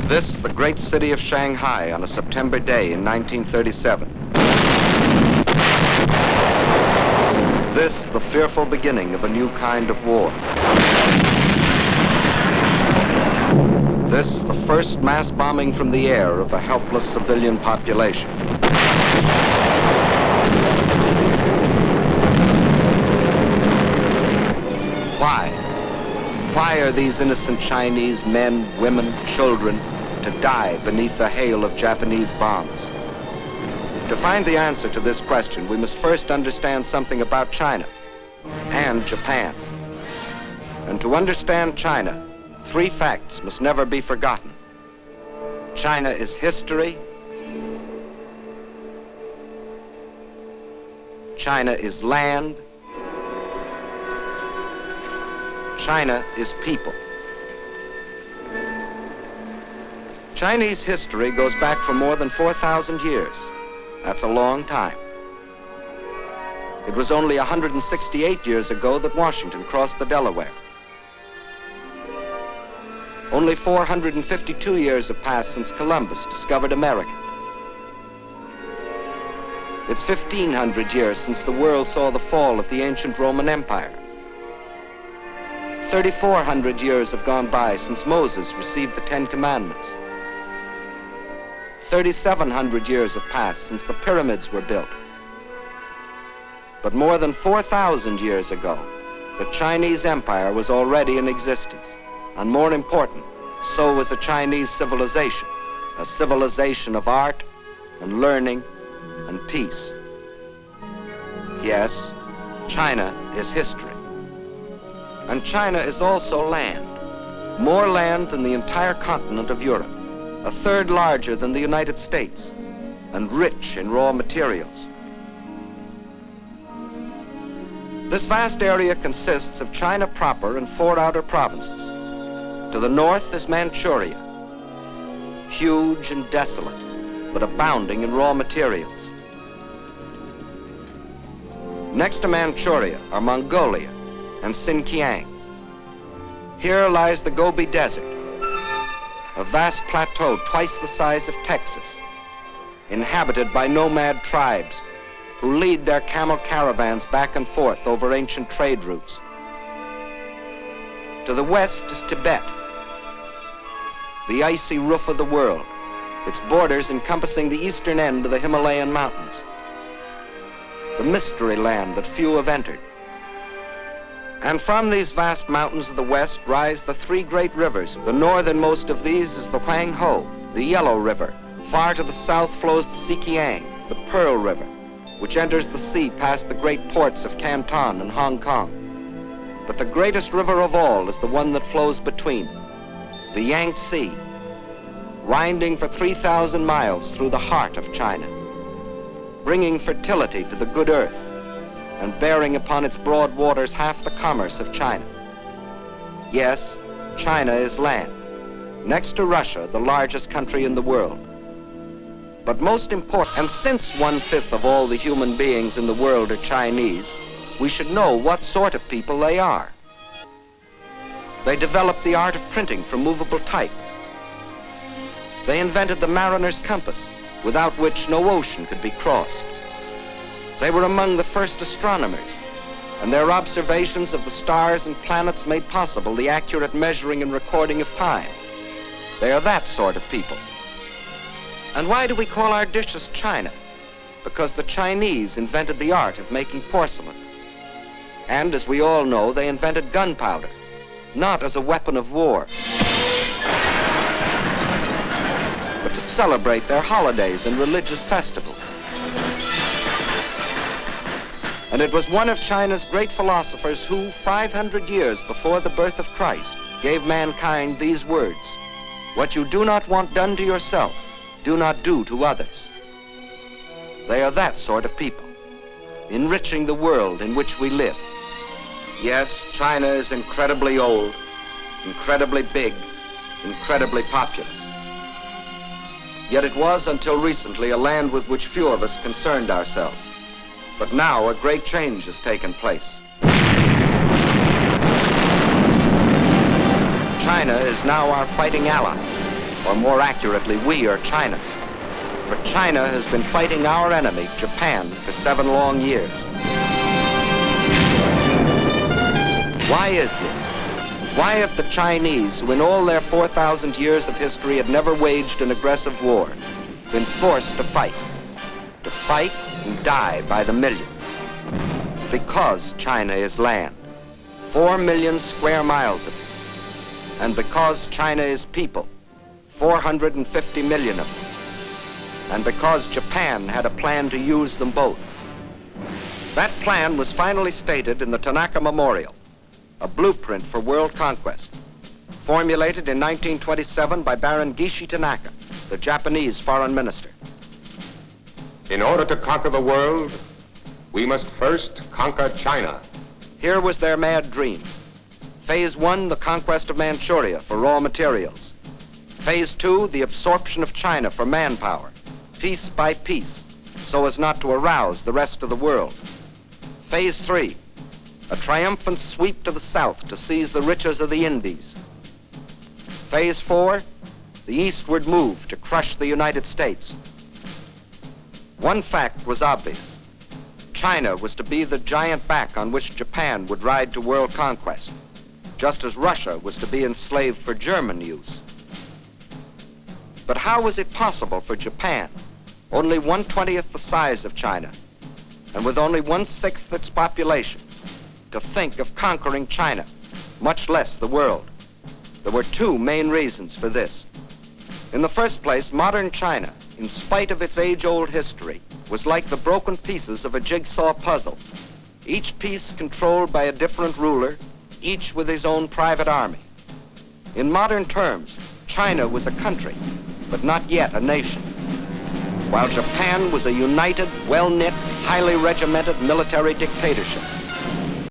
This, the great city of Shanghai on a September day in 1937. This, the fearful beginning of a new kind of war. This, the first mass bombing from the air of a helpless civilian population. Why? Why are these innocent Chinese men, women, children to die beneath the hail of Japanese bombs? To find the answer to this question, we must first understand something about China and Japan. And to understand China, three facts must never be forgotten. China is history. China is land. China is people. Chinese history goes back for more than 4,000 years. That's a long time. It was only 168 years ago that Washington crossed the Delaware. Only 452 years have passed since Columbus discovered America. It's 1,500 years since the world saw the fall of the ancient Roman Empire. 3,400 years have gone by since Moses received the Ten Commandments. 3,700 years have passed since the pyramids were built. But more than 4,000 years ago, the Chinese Empire was already in existence. And more important, so was a Chinese civilization, a civilization of art and learning and peace. Yes, China is history. And China is also land, more land than the entire continent of Europe, a third larger than the United States, and rich in raw materials. This vast area consists of China proper and 4 outer provinces. To the north is Manchuria, huge and desolate, but abounding in raw materials. Next to Manchuria are Mongolia and Xinjiang. Here lies the Gobi Desert, a vast plateau twice the size of Texas, inhabited by nomad tribes who lead their camel caravans back and forth over ancient trade routes. To the west is Tibet, the icy roof of the world, its borders encompassing the eastern end of the Himalayan mountains, the mystery land that few have entered. And from these vast mountains of the west rise the 3 great rivers. The northernmost of these is the Huanghe, the Yellow River. Far to the south flows the Sikiang, the Pearl River, which enters the sea past the great ports of Canton and Hong Kong. But the greatest river of all is the one that flows between, the Yangtze, winding for 3,000 miles through the heart of China, bringing fertility to the good earth and bearing upon its broad waters half the commerce of China. Yes, China is land, next to Russia, the largest country in the world. But most important, and since 1/5 of all the human beings in the world are Chinese, we should know what sort of people they are. They developed the art of printing from movable type. They invented the mariner's compass, without which no ocean could be crossed. They were among the first astronomers, and their observations of the stars and planets made possible the accurate measuring and recording of time. They are that sort of people. And why do we call our dishes China? Because the Chinese invented the art of making porcelain. And as we all know, they invented gunpowder, not as a weapon of war, but to celebrate their holidays and religious festivals. And it was one of China's great philosophers who, 500 years before the birth of Christ, gave mankind these words: "What you do not want done to yourself, do not do to others." They are that sort of people, enriching the world in which we live. Yes, China is incredibly old, incredibly big, incredibly populous. Yet it was, until recently, a land with which few of us concerned ourselves. But now a great change has taken place. China is now our fighting ally, or more accurately, we are China's. For China has been fighting our enemy, Japan, for 7 long years. Why is this? Why have the Chinese, who in all their 4,000 years of history had never waged an aggressive war, been forced to fight and die by the millions? Because China is land, 4 million square miles of it. And because China is people, 450 million of them. And because Japan had a plan to use them both. That plan was finally stated in the Tanaka Memorial, a blueprint for world conquest, formulated in 1927 by Baron Gishi Tanaka, the Japanese foreign minister. In order to conquer the world, we must first conquer China. Here was their mad dream. Phase 1, the conquest of Manchuria for raw materials. Phase 2, the absorption of China for manpower, piece by piece, so as not to arouse the rest of the world. Phase 3, a triumphant sweep to the south to seize the riches of the Indies. Phase 4, the eastward move to crush the United States. One fact was obvious. China was to be the giant back on which Japan would ride to world conquest, just as Russia was to be enslaved for German use. But how was it possible for Japan, only 1/20th the size of China, and with only 1/6 its population, to think of conquering China, much less the world? There were 2 main reasons for this. In the first place, modern China, in spite of its age-old history, was like the broken pieces of a jigsaw puzzle, each piece controlled by a different ruler, each with his own private army. In modern terms, China was a country, but not yet a nation, while Japan was a united, well-knit, highly regimented military dictatorship.